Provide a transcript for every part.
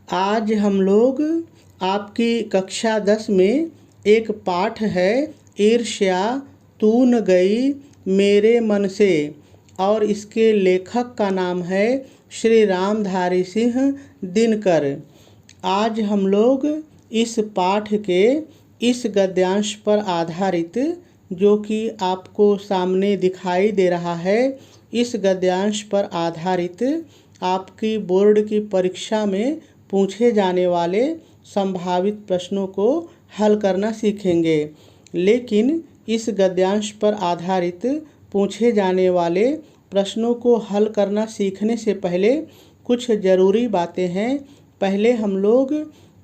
आज हम लोग आपकी कक्षा 10 में एक पाठ है ईर्ष्या तू न गई मेरे मन से, और इसके लेखक का नाम है श्री रामधारी सिंह दिनकर। आज हम लोग इस पाठ के इस गद्यांश पर आधारित, जो कि आपको सामने दिखाई दे रहा है, इस गद्यांश पर आधारित आपकी बोर्ड की परीक्षा में पूछे जाने वाले संभावित प्रश्नों को हल करना सीखेंगे। लेकिन इस गद्यांश पर आधारित पूछे जाने वाले प्रश्नों को हल करना सीखने से पहले कुछ ज़रूरी बातें हैं। पहले हम लोग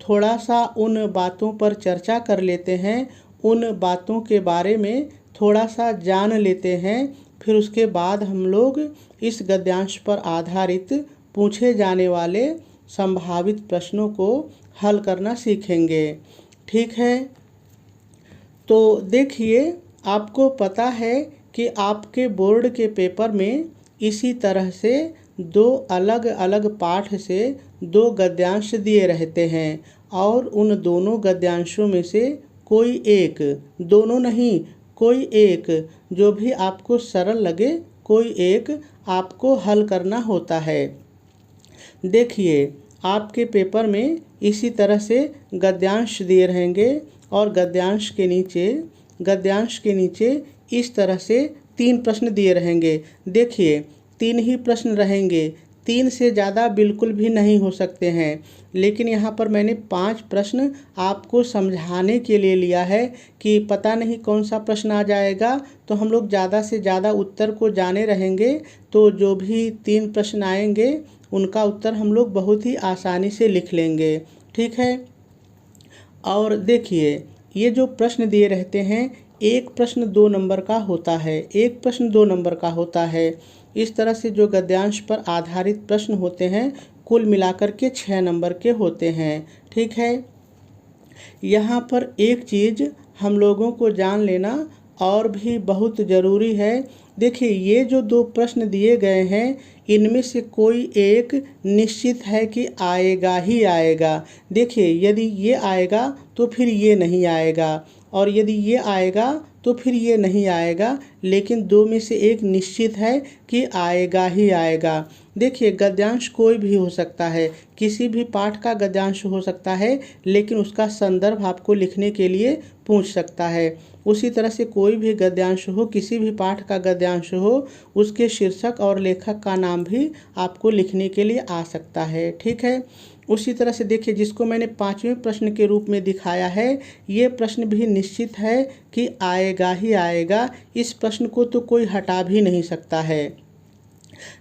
थोड़ा सा उन बातों पर चर्चा कर लेते हैं, उन बातों के बारे में थोड़ा सा जान लेते हैं, फिर उसके बाद हम लोग इस गद्यांश पर आधारित पूछे जाने वाले संभावित प्रश्नों को हल करना सीखेंगे। ठीक है, तो देखिए, आपको पता है कि आपके बोर्ड के पेपर में इसी तरह से दो अलग अलग पाठ से दो गद्यांश दिए रहते हैं, और उन दोनों गद्यांशों में से कोई एक, दोनों नहीं, कोई एक, जो भी आपको सरल लगे, कोई एक आपको हल करना होता है। देखिए, आपके पेपर में इसी तरह से गद्यांश दिए रहेंगे, और गद्यांश के नीचे इस तरह से 3 प्रश्न दिए रहेंगे। देखिए, 3 ही प्रश्न रहेंगे, 3 से ज़्यादा बिल्कुल भी नहीं हो सकते हैं। लेकिन यहाँ पर मैंने 5 प्रश्न आपको समझाने के लिए लिया है कि पता नहीं कौन सा प्रश्न आ जाएगा, तो हम लोग ज़्यादा से ज़्यादा उत्तर को जाने रहेंगे, तो जो भी 3 प्रश्न आएंगे उनका उत्तर हम लोग बहुत ही आसानी से लिख लेंगे। ठीक है, और देखिए, ये जो प्रश्न दिए रहते हैं, एक प्रश्न 2 नंबर का होता है, एक प्रश्न 2 नंबर का होता है। इस तरह से जो गद्यांश पर आधारित प्रश्न होते हैं, कुल मिलाकर के 6 नंबर के होते हैं। ठीक है, यहाँ पर एक चीज़ हम लोगों को जान लेना और भी बहुत ज़रूरी है। देखिए, ये जो 2 प्रश्न दिए गए हैं, इनमें से कोई एक निश्चित है कि आएगा ही आएगा। देखिए, यदि ये आएगा तो फिर ये नहीं आएगा, और यदि ये आएगा तो फिर ये नहीं आएगा, लेकिन 2 में से एक निश्चित है कि आएगा ही आएगा। देखिए, गद्यांश कोई भी हो सकता है, किसी भी पाठ का गद्यांश हो सकता है, लेकिन उसका संदर्भ आपको लिखने के लिए पूछ सकता है। उसी तरह से कोई भी गद्यांश हो, किसी भी पाठ का गद्यांश हो, उसके शीर्षक और लेखक का नाम भी आपको लिखने के लिए आ सकता है। ठीक है, उसी तरह से देखिए, जिसको मैंने 5वें प्रश्न के रूप में दिखाया है, ये प्रश्न भी निश्चित है कि आएगा ही आएगा। इस प्रश्न को तो कोई हटा भी नहीं सकता है।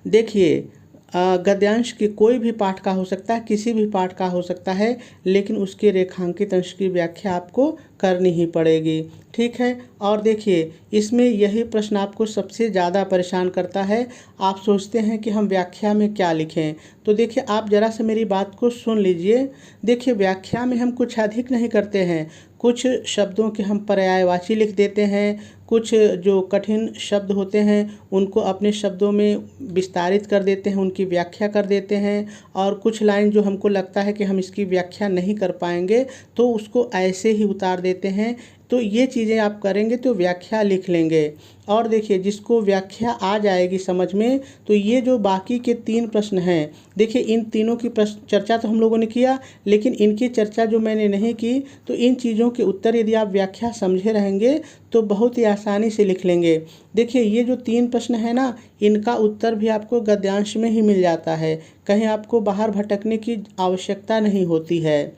देखिए, गद्यांश के कोई भी पाठ का हो सकता है, किसी भी पाठ का हो सकता है, लेकिन उसके रेखांकित अंश की व्याख्या आपको करनी ही पड़ेगी। ठीक है, और देखिए, इसमें यही प्रश्न आपको सबसे ज़्यादा परेशान करता है। आप सोचते हैं कि हम व्याख्या में क्या लिखें, तो देखिए, आप ज़रा से मेरी बात को सुन लीजिए। देखिए, व्याख्या में हम कुछ अधिक नहीं करते हैं, कुछ शब्दों के हम पर्यायवाची लिख देते हैं, कुछ जो कठिन शब्द होते हैं उनको अपने शब्दों में विस्तारित कर देते हैं, उनकी व्याख्या कर देते हैं, और कुछ लाइन जो हमको लगता है कि हम इसकी व्याख्या नहीं कर पाएंगे तो उसको ऐसे ही उतार देते हैं। तो ये चीज़ें आप करेंगे तो व्याख्या लिख लेंगे। और देखिए, जिसको व्याख्या आ जाएगी समझ में, तो ये जो बाकी के 3 प्रश्न हैं, देखिए, इन तीनों की चर्चा तो हम लोगों ने किया, लेकिन इनकी चर्चा जो मैंने नहीं की, तो इन चीज़ों के उत्तर यदि आप व्याख्या समझे रहेंगे तो बहुत ही आसानी से लिख लेंगे। देखिए, ये जो 3 प्रश्न है ना, इनका उत्तर भी आपको गद्यांश में ही मिल जाता है, कहीं आपको बाहर भटकने की आवश्यकता नहीं होती है।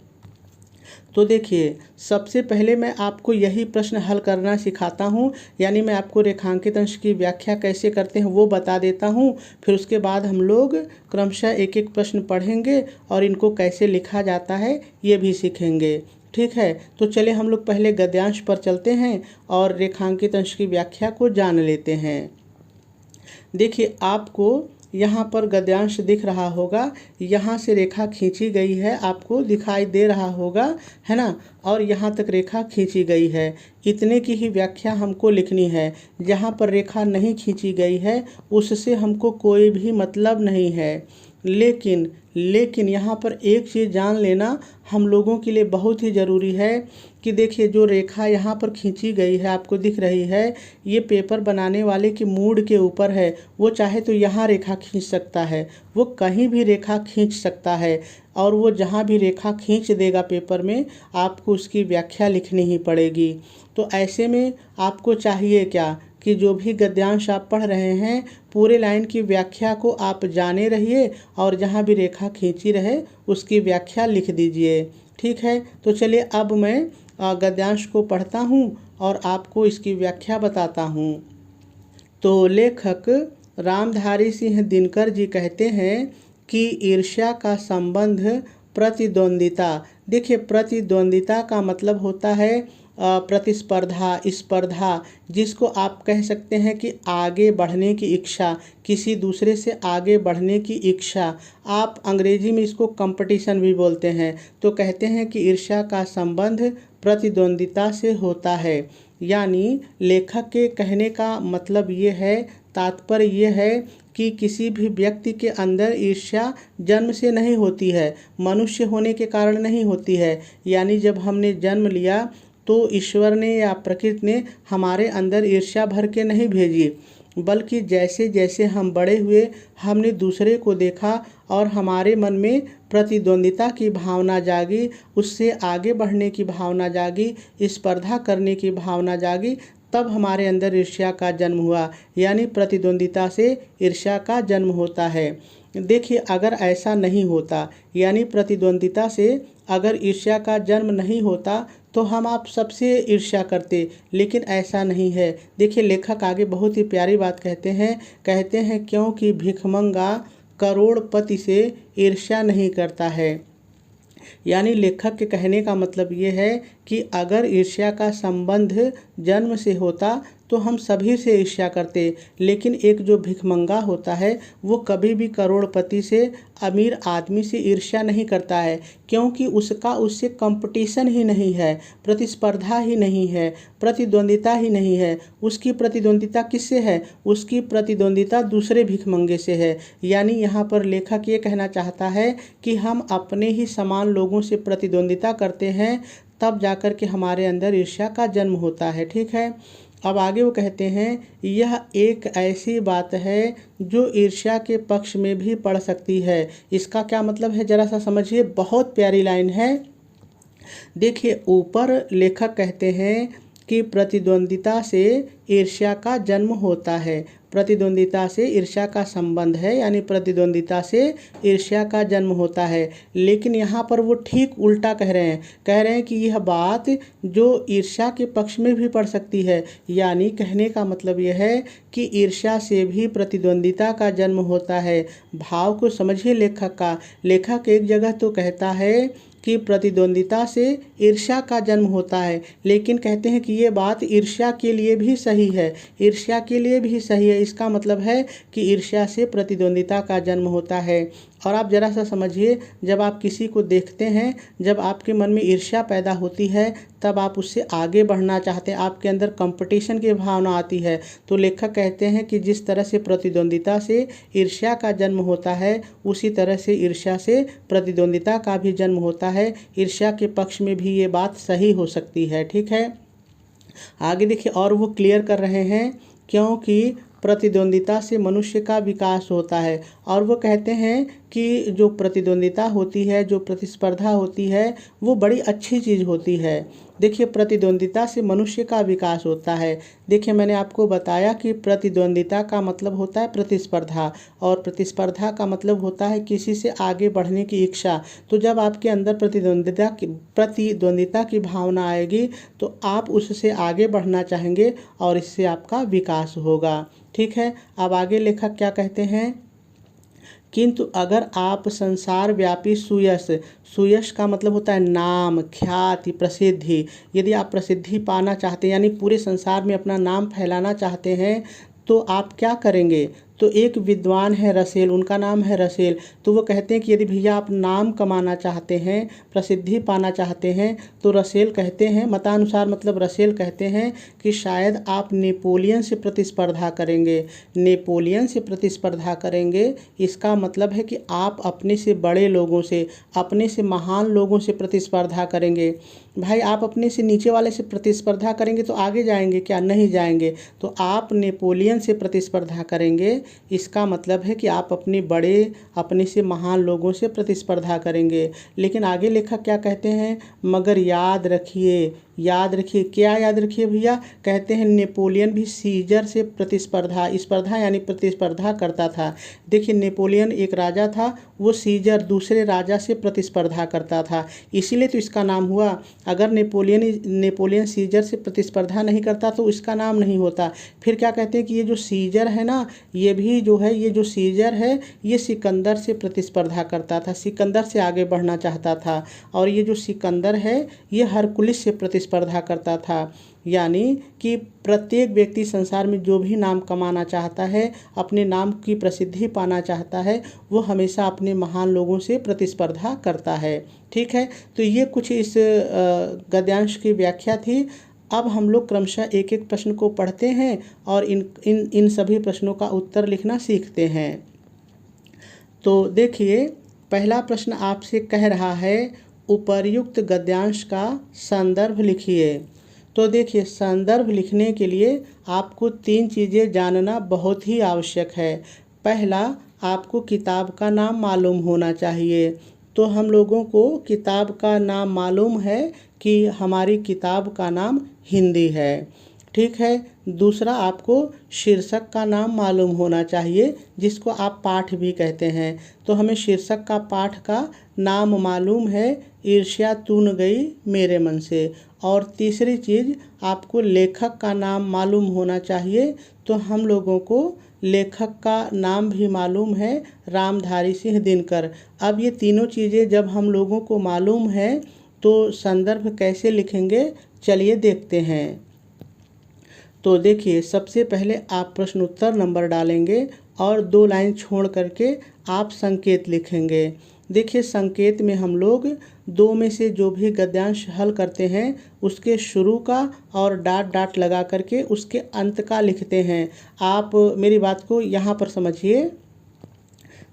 तो देखिए, सबसे पहले मैं आपको यही प्रश्न हल करना सिखाता हूँ, यानी मैं आपको रेखांकित अंश की व्याख्या कैसे करते हैं वो बता देता हूँ। फिर उसके बाद हम लोग क्रमशः एक एक प्रश्न पढ़ेंगे और इनको कैसे लिखा जाता है ये भी सीखेंगे। ठीक है, तो चले हम लोग पहले गद्यांश पर चलते हैं और रेखांकित अंश की व्याख्या को जान लेते हैं। देखिए, आपको यहाँ पर गद्यांश दिख रहा होगा, यहाँ से रेखा खींची गई है, आपको दिखाई दे रहा होगा, है ना, और यहाँ तक रेखा खींची गई है। इतने की ही व्याख्या हमको लिखनी है। जहाँ पर रेखा नहीं खींची गई है उससे हमको कोई भी मतलब नहीं है। लेकिन यहाँ पर एक चीज़ जान लेना हम लोगों के लिए बहुत ही ज़रूरी है कि देखिए जो रेखा यहाँ पर खींची गई है आपको दिख रही है, ये पेपर बनाने वाले की मूड के ऊपर है। वो चाहे तो यहाँ रेखा खींच सकता है, वो कहीं भी रेखा खींच सकता है, और वो जहाँ भी रेखा खींच देगा पेपर में आपको उसकी व्याख्या लिखनी ही पड़ेगी। तो ऐसे में आपको चाहिए क्या कि जो भी गद्यांश आप पढ़ रहे हैं पूरे लाइन की व्याख्या को आप जाने रहिए और जहाँ भी रेखा खींची रहे उसकी व्याख्या लिख दीजिए। ठीक है, तो चलिए अब मैं गद्यांश को पढ़ता हूँ और आपको इसकी व्याख्या बताता हूँ। तो लेखक रामधारी सिंह दिनकर जी कहते हैं कि ईर्ष्या का संबंध प्रतिद्वंदिता। देखिए प्रतिद्वंदिता का मतलब होता है प्रतिस्पर्धा, स्पर्धा, जिसको आप कह सकते हैं कि आगे बढ़ने की इच्छा, किसी दूसरे से आगे बढ़ने की इच्छा। आप अंग्रेजी में इसको कंपटीशन भी बोलते हैं। तो कहते हैं कि ईर्ष्या का संबंध प्रतिद्वंदिता से होता है। यानी लेखक के कहने का मतलब ये है, तात्पर्य ये है कि किसी भी व्यक्ति के अंदर ईर्ष्या जन्म से नहीं होती है, मनुष्य होने के कारण नहीं होती है। यानी जब हमने जन्म लिया तो ईश्वर ने या प्रकृति ने हमारे अंदर ईर्ष्या भर के नहीं भेजी, बल्कि जैसे जैसे हम बड़े हुए हमने दूसरे को देखा और हमारे मन में प्रतिद्वंदिता की भावना जागी, उससे आगे बढ़ने की भावना जागी, स्पर्धा करने की भावना जागी, तब हमारे अंदर ईर्ष्या का जन्म हुआ। यानी प्रतिद्वंदिता से ईर्ष्या का जन्म होता है। देखिए अगर ऐसा नहीं होता, यानी प्रतिद्वंदिता से अगर ईर्ष्या का जन्म नहीं होता तो हम आप सबसे ईर्ष्या करते, लेकिन ऐसा नहीं है। देखिए लेखक आगे बहुत ही प्यारी बात कहते हैं क्योंकि भिखमंगा करोड़पति से ईर्ष्या नहीं करता है। यानी लेखक के कहने का मतलब ये है कि अगर ईर्ष्या का संबंध जन्म से होता तो हम सभी से ईर्ष्या करते, लेकिन एक जो भिखमंगा होता है वो कभी भी करोड़पति से, अमीर आदमी से ईर्ष्या नहीं करता है, क्योंकि उसका उससे कंपटीशन ही नहीं है, प्रतिस्पर्धा ही नहीं है, प्रतिद्वंदिता ही नहीं है। उसकी प्रतिद्वंदिता किससे है? उसकी प्रतिद्वंदिता दूसरे भिखमंगे से है। यानी यहाँ पर लेखक ये कहना चाहता है कि हम अपने ही समान लोगों से प्रतिद्वंदिता करते हैं, तब जाकर के हमारे अंदर ईर्ष्या का जन्म होता है। ठीक है, अब आगे वो कहते हैं यह एक ऐसी बात है जो ईर्ष्या के पक्ष में भी पड़ सकती है। इसका क्या मतलब है जरा सा समझिए, बहुत प्यारी लाइन है। देखिए ऊपर लेखक कहते हैं कि प्रतिद्वंदिता से ईर्ष्या का जन्म होता है, प्रतिद्वंदिता से ईर्ष्या का संबंध है, यानी प्रतिद्वंदिता से ईर्ष्या का जन्म होता है। लेकिन यहाँ पर वो ठीक उल्टा कह रहे हैं कि यह बात जो ईर्ष्या के पक्ष में भी पड़ सकती है। यानी कहने का मतलब यह है कि ईर्ष्या से भी प्रतिद्वंदिता का जन्म होता है। भाव को समझिए लेखक का। लेखक एक जगह तो कहता है कि प्रतिद्वंदिता से ईर्ष्या का जन्म होता है, लेकिन कहते हैं कि ये बात ईर्ष्या के लिए भी सही है, ईर्ष्या के लिए भी सही है। इसका मतलब है कि ईर्ष्या से प्रतिद्वंदिता का जन्म होता है। और आप ज़रा सा समझिए, जब आप किसी को देखते हैं, जब आपके मन में ईर्ष्या पैदा होती है तब आप उससे आगे बढ़ना चाहते हैं, आपके अंदर कंपटीशन की भावना आती है। तो लेखक कहते हैं कि जिस तरह से प्रतिद्वंदिता से ईर्ष्या का जन्म होता है, उसी तरह से ईर्ष्या से प्रतिद्वंदिता का भी जन्म होता है। ईर्ष्या के पक्ष में भी ये बात सही हो सकती है। ठीक है, आगे देखिए और वो क्लियर कर रहे हैं क्योंकि प्रतिद्वंदिता से मनुष्य का विकास होता है। और वो कहते हैं कि जो प्रतिद्वंदिता होती है, जो प्रतिस्पर्धा होती है, वो बड़ी अच्छी चीज़ होती है। देखिए प्रतिद्वंदिता से मनुष्य का विकास होता है। देखिए मैंने आपको बताया कि प्रतिद्वंदिता का मतलब होता है प्रतिस्पर्धा, और प्रतिस्पर्धा का मतलब होता है किसी से आगे बढ़ने की इच्छा। तो जब आपके अंदर प्रतिद्वंदिता की भावना आएगी तो आप उससे आगे बढ़ना चाहेंगे और इससे आपका विकास होगा। ठीक है, अब आगे लेखक क्या कहते हैं, किंतु अगर आप संसार व्यापी सुयश का मतलब होता है नाम, ख्याति, प्रसिद्धि। यदि आप प्रसिद्धि पाना चाहते हैं, यानी पूरे संसार में अपना नाम फैलाना चाहते हैं, तो आप क्या करेंगे? तो एक विद्वान है रसेल, उनका नाम है रसेल। तो वो कहते हैं कि यदि भैया आप नाम कमाना चाहते हैं, प्रसिद्धि पाना चाहते हैं, तो रसेल कहते हैं, मतानुसार मतलब रसेल कहते हैं कि शायद आप नेपोलियन से प्रतिस्पर्धा करेंगे। नेपोलियन से प्रतिस्पर्धा करेंगे इसका मतलब है कि आप अपने से बड़े लोगों से, अपने से महान लोगों से प्रतिस्पर्धा करेंगे। भाई आप अपने से नीचे वाले से प्रतिस्पर्धा करेंगे तो आगे जाएंगे क्या? नहीं जाएंगे। तो आप नेपोलियन से प्रतिस्पर्धा करेंगे, इसका मतलब है कि आप अपने बड़े, अपने से महान लोगों से प्रतिस्पर्धा करेंगे। लेकिन आगे लेखक क्या कहते हैं? मगर याद रखिए, याद रखिए, क्या याद रखिए भैया? कहते हैं नेपोलियन भी सीजर से प्रतिस्पर्धा, स्पर्धा यानी प्रतिस्पर्धा करता था। देखिए नेपोलियन एक राजा था, वो सीजर दूसरे राजा से प्रतिस्पर्धा करता था, इसीलिए तो इसका नाम हुआ। अगर नेपोलियन सीजर से प्रतिस्पर्धा नहीं करता तो इसका नाम नहीं होता। फिर क्या कहते हैं कि ये जो सीजर है ना, ये भी जो है, ये जो सीजर है ये सिकंदर से प्रतिस्पर्धा करता था, सिकंदर से आगे बढ़ना चाहता था। और ये जो सिकंदर है ये हरकुलिस से प्रतिस्पर्धा करता था। यानी कि प्रत्येक व्यक्ति संसार में जो भी नाम कमाना चाहता है, अपने नाम की प्रसिद्धि पाना चाहता है, वो हमेशा अपने महान लोगों से प्रतिस्पर्धा करता है। ठीक है, तो ये कुछ इस गद्यांश की व्याख्या थी। अब हम लोग क्रमशः एक एक प्रश्न को पढ़ते हैं और इन सभी प्रश्नों का उत्तर लिखना सीखते हैं। तो देखिए पहला प्रश्न आपसे कह रहा है उपर्युक्त गद्यांश का संदर्भ लिखिए। तो देखिए संदर्भ लिखने के लिए आपको 3 चीज़ें जानना बहुत ही आवश्यक है। पहला, आपको किताब का नाम मालूम होना चाहिए। तो हम लोगों को किताब का नाम मालूम है कि हमारी किताब का नाम हिंदी है। ठीक है। दूसरा, आपको शीर्षक का नाम मालूम होना चाहिए, जिसको आप पाठ भी कहते हैं। तो हमें शीर्षक का पाठ का नाम मालूम है, ईर्ष्या तून गई मेरे मन से। और तीसरी चीज़, आपको लेखक का नाम मालूम होना चाहिए। तो हम लोगों को लेखक का नाम भी मालूम है, रामधारी सिंह दिनकर। अब ये तीनों चीज़ें जब हम लोगों को मालूम है तो संदर्भ कैसे लिखेंगे, चलिए देखते हैं। तो देखिए सबसे पहले आप प्रश्न उत्तर नंबर डालेंगे और 2 लाइन छोड़ करके आप संकेत लिखेंगे। देखिए संकेत में हम लोग 2 में से जो भी गद्यांश हल करते हैं उसके शुरू का और डॉट डॉट लगा करके उसके अंत का लिखते हैं। आप मेरी बात को यहाँ पर समझिए।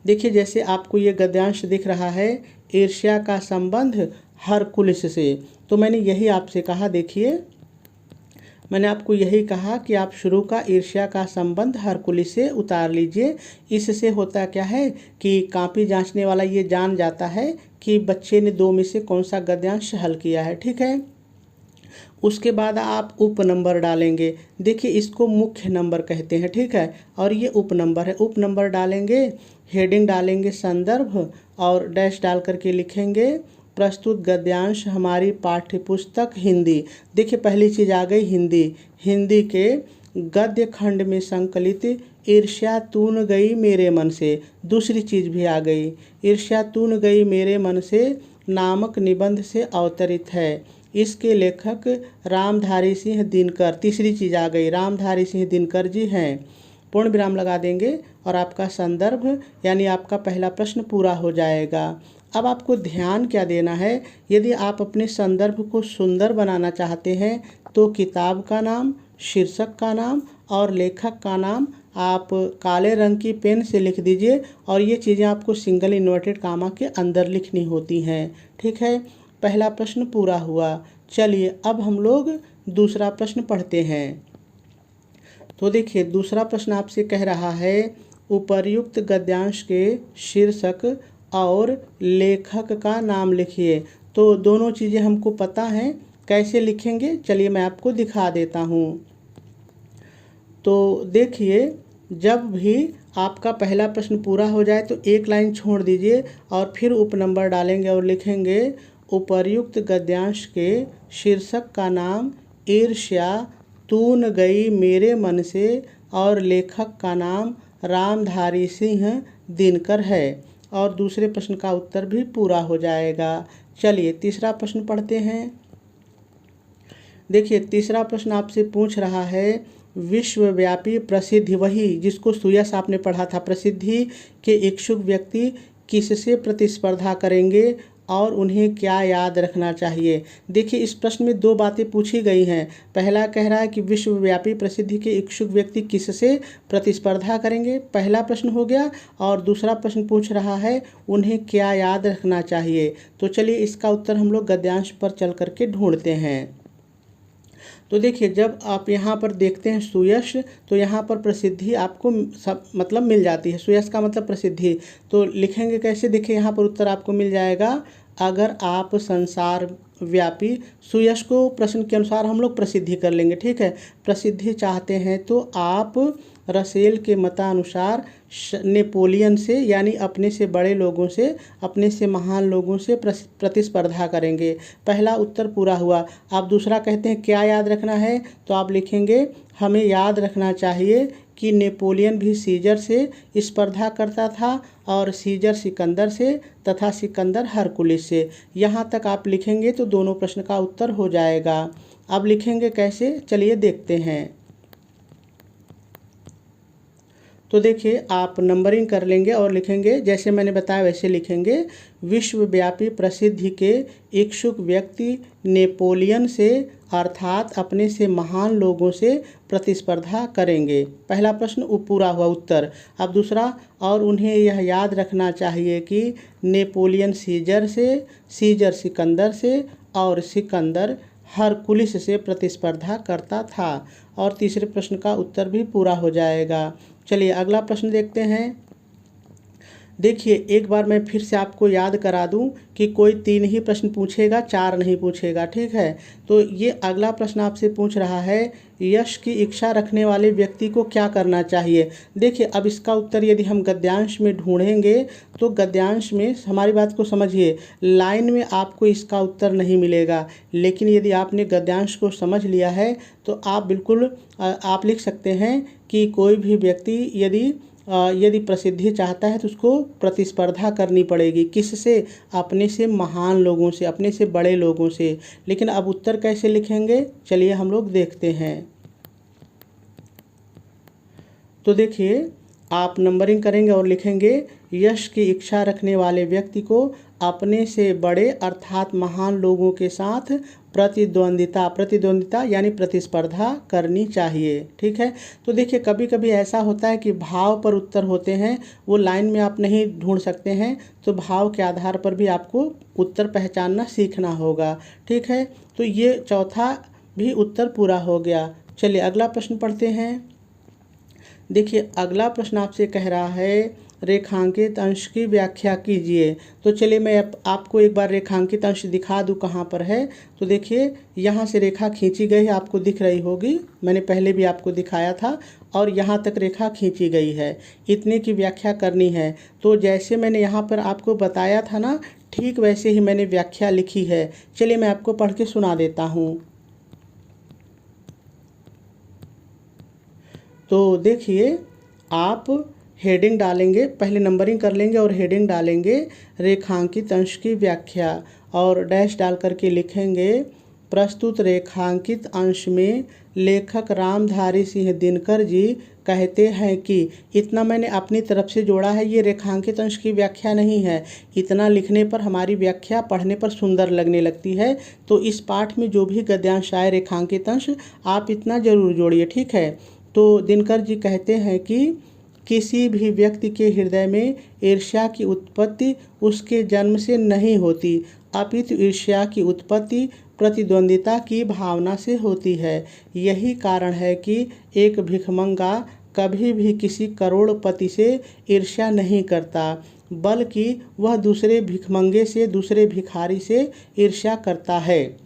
देखिए जैसे आपको ये गद्यांश दिख रहा है, ईर्ष्या का संबंध हरकुलिस से। तो मैंने यही आपसे कहा, देखिए मैंने आपको यही कहा कि आप शुरू का ईर्ष्या का संबंध हरकुलिस से उतार लीजिए। इससे होता क्या है कि कॉपी जांचने वाला ये जान जाता है कि बच्चे ने 2 में से कौन सा गद्यांश हल किया है। ठीक है। उसके बाद आप उप नंबर डालेंगे। देखिए इसको मुख्य नंबर कहते हैं। ठीक है, और ये उप नंबर है। उप नंबर डालेंगे, हेडिंग डालेंगे संदर्भ और डैश डाल करके लिखेंगे प्रस्तुत गद्यांश हमारी पाठ्यपुस्तक हिंदी। देखिए पहली चीज़ आ गई हिंदी। हिंदी के गद्य खंड में संकलित ईर्ष्या तून गई मेरे मन से। दूसरी चीज़ भी आ गई, ईर्ष्या तून गई मेरे मन से नामक निबंध से अवतरित है। इसके लेखक रामधारी सिंह दिनकर। तीसरी चीज़ आ गई, रामधारी सिंह दिनकर जी हैं। पूर्ण विराम लगा देंगे और आपका संदर्भ यानी आपका पहला प्रश्न पूरा हो जाएगा। अब आपको ध्यान क्या देना है, यदि आप अपने संदर्भ को सुंदर बनाना चाहते हैं तो किताब का नाम, शीर्षक का नाम और लेखक का नाम आप काले रंग की पेन से लिख दीजिए और ये चीज़ें आपको सिंगल इन्वर्टेड कामा के अंदर लिखनी होती हैं। ठीक है, पहला प्रश्न पूरा हुआ। चलिए अब हम लोग दूसरा प्रश्न पढ़ते हैं। तो देखिए दूसरा प्रश्न आपसे कह रहा है उपर्युक्त गद्यांश के शीर्षक और लेखक का नाम लिखिए। तो दोनों चीज़ें हमको पता हैं, कैसे लिखेंगे चलिए मैं आपको दिखा देता हूँ। तो देखिए जब भी आपका पहला प्रश्न पूरा हो जाए तो 1 लाइन छोड़ दीजिए और फिर उप नंबर डालेंगे और लिखेंगे उपर्युक्त गद्यांश के शीर्षक का नाम ईर्ष्या तून गई मेरे मन से और लेखक का नाम रामधारी सिंह दिनकर है। और दूसरे प्रश्न का उत्तर भी पूरा हो जाएगा। चलिए तीसरा प्रश्न पढ़ते हैं। देखिए तीसरा प्रश्न आपसे पूछ रहा है विश्वव्यापी प्रसिद्धि, वही जिसको सुयश आपने पढ़ा था, प्रसिद्धि के इच्छुक व्यक्ति किससे प्रतिस्पर्धा करेंगे और उन्हें क्या याद रखना चाहिए। देखिए इस प्रश्न में दो बातें पूछी गई हैं। पहला कह रहा है कि विश्वव्यापी प्रसिद्धि के इच्छुक व्यक्ति किससे प्रतिस्पर्धा करेंगे, पहला प्रश्न हो गया। और दूसरा प्रश्न पूछ रहा है उन्हें क्या याद रखना चाहिए। तो चलिए इसका उत्तर हम लोग गद्यांश पर चल करके ढूंढते हैं। तो देखिए जब आप यहाँ पर देखते हैं सुयश, तो यहाँ पर प्रसिद्धि आपको सब मतलब मिल जाती है। सुयश का मतलब प्रसिद्धि, तो लिखेंगे कैसे, देखिए यहाँ पर उत्तर आपको मिल जाएगा। अगर आप संसार व्यापी, सुयश को प्रश्न के अनुसार हम लोग प्रसिद्धि कर लेंगे, ठीक है। प्रसिद्धि चाहते हैं तो आप रसेल के मतानुसार नेपोलियन से यानी अपने से बड़े लोगों से, अपने से महान लोगों से प्रतिस्पर्धा करेंगे। पहला उत्तर पूरा हुआ। आप दूसरा कहते हैं क्या याद रखना है, तो आप लिखेंगे हमें याद रखना चाहिए कि नेपोलियन भी सीजर से स्पर्धा करता था और सीजर सिकंदर से तथा सिकंदर हरकुलिस से। यहाँ तक आप लिखेंगे तो दोनों प्रश्न का उत्तर हो जाएगा। अब लिखेंगे कैसे, चलिए देखते हैं। तो देखिए आप नंबरिंग कर लेंगे और लिखेंगे जैसे मैंने बताया वैसे लिखेंगे। विश्वव्यापी प्रसिद्धि के इच्छुक व्यक्ति नेपोलियन से अर्थात अपने से महान लोगों से प्रतिस्पर्धा करेंगे। पहला प्रश्न पूरा हुआ उत्तर। अब दूसरा, और उन्हें यह याद रखना चाहिए कि नेपोलियन सीजर से, सीजर सिकंदर से और सिकंदर हरकुलिस से प्रतिस्पर्धा करता था। और तीसरे प्रश्न का उत्तर भी पूरा हो जाएगा। चलिए अगला प्रश्न देखते हैं। देखिए एक बार मैं फिर से आपको याद करा दूं कि कोई 3 ही प्रश्न पूछेगा, 4 नहीं पूछेगा, ठीक है। तो ये अगला प्रश्न आपसे पूछ रहा है यश की इच्छा रखने वाले व्यक्ति को क्या करना चाहिए। देखिए अब इसका उत्तर यदि हम गद्यांश में ढूंढेंगे तो गद्यांश में, हमारी बात को समझिए, लाइन में आपको इसका उत्तर नहीं मिलेगा। लेकिन यदि आपने गद्यांश को समझ लिया है तो आप बिल्कुल आप लिख सकते हैं कि कोई भी व्यक्ति यदि प्रसिद्धि चाहता है तो उसको प्रतिस्पर्धा करनी पड़ेगी, किससे, अपने से महान लोगों से, अपने से बड़े लोगों से। लेकिन अब उत्तर कैसे लिखेंगे, चलिए हम लोग देखते हैं। तो देखिए आप नंबरिंग करेंगे और लिखेंगे यश की इच्छा रखने वाले व्यक्ति को अपने से बड़े अर्थात महान लोगों के साथ प्रतिद्वंदिता यानी प्रतिस्पर्धा करनी चाहिए, ठीक है। तो देखिए कभी कभी ऐसा होता है कि भाव पर उत्तर होते हैं, वो लाइन में आप नहीं ढूंढ सकते हैं, तो भाव के आधार पर भी आपको उत्तर पहचानना सीखना होगा, ठीक है। तो ये चौथा भी उत्तर पूरा हो गया। चलिए अगला प्रश्न पढ़ते हैं। देखिए अगला प्रश्न आपसे कह रहा है रेखांकित अंश की व्याख्या कीजिए। तो चलिए मैं आपको एक बार रेखांकित अंश दिखा दूं कहाँ पर है। तो देखिए यहाँ से रेखा खींची गई है, आपको दिख रही होगी, मैंने पहले भी आपको दिखाया था, और यहाँ तक रेखा खींची गई है, इतने की व्याख्या करनी है। तो जैसे मैंने यहाँ पर आपको बताया था ना, ठीक वैसे ही मैंने व्याख्या लिखी है। चलिए मैं आपको पढ़ के सुना देता हूँ। तो देखिए आप हेडिंग डालेंगे, पहले नंबरिंग कर लेंगे और हेडिंग डालेंगे रेखांकित अंश की व्याख्या, और डैश डाल करके लिखेंगे प्रस्तुत रेखांकित अंश में लेखक रामधारी सिंह दिनकर जी कहते हैं कि, इतना मैंने अपनी तरफ से जोड़ा है, ये रेखांकित अंश की व्याख्या नहीं है। इतना लिखने पर हमारी व्याख्या पढ़ने पर सुंदर लगने लगती है। तो इस पाठ में जो भी गद्यांश आए रेखांकित अंश, आप इतना जरूर जोड़िए, ठीक है। तो दिनकर जी कहते हैं कि किसी भी व्यक्ति के हृदय में ईर्ष्या की उत्पत्ति उसके जन्म से नहीं होती, अपितु ईर्ष्या की उत्पत्ति प्रतिद्वंदिता की भावना से होती है। यही कारण है कि एक भिखमंगा कभी भी किसी करोड़पति से ईर्ष्या नहीं करता, बल्कि वह दूसरे भिखमंगे से, दूसरे भिखारी से ईर्ष्या करता है।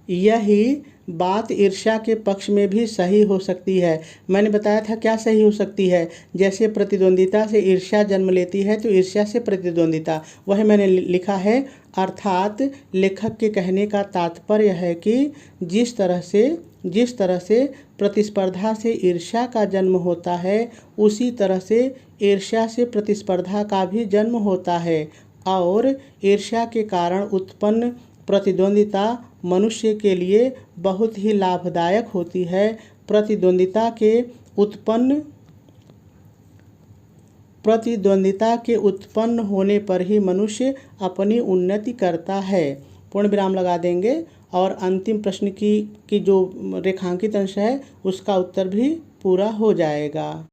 यही बात ईर्ष्या के पक्ष में भी सही हो सकती है। मैंने बताया था क्या सही हो सकती है, जैसे प्रतिद्वंदिता से ईर्ष्या जन्म लेती है तो ईर्ष्या से प्रतिद्वंदिता, वही मैंने लिखा है। अर्थात लेखक के कहने का तात्पर्य है कि जिस तरह से प्रतिस्पर्धा से ईर्ष्या का जन्म होता है, उसी तरह से ईर्ष्या से प्रतिस्पर्धा का भी जन्म होता है, और ईर्ष्या के कारण उत्पन्न प्रतिद्वंदिता मनुष्य के लिए बहुत ही लाभदायक होती है। प्रतिद्वंदिता के उत्पन्न होने पर ही मनुष्य अपनी उन्नति करता है। पूर्ण विराम लगा देंगे और अंतिम प्रश्न की जो रेखांकित अंश है उसका उत्तर भी पूरा हो जाएगा।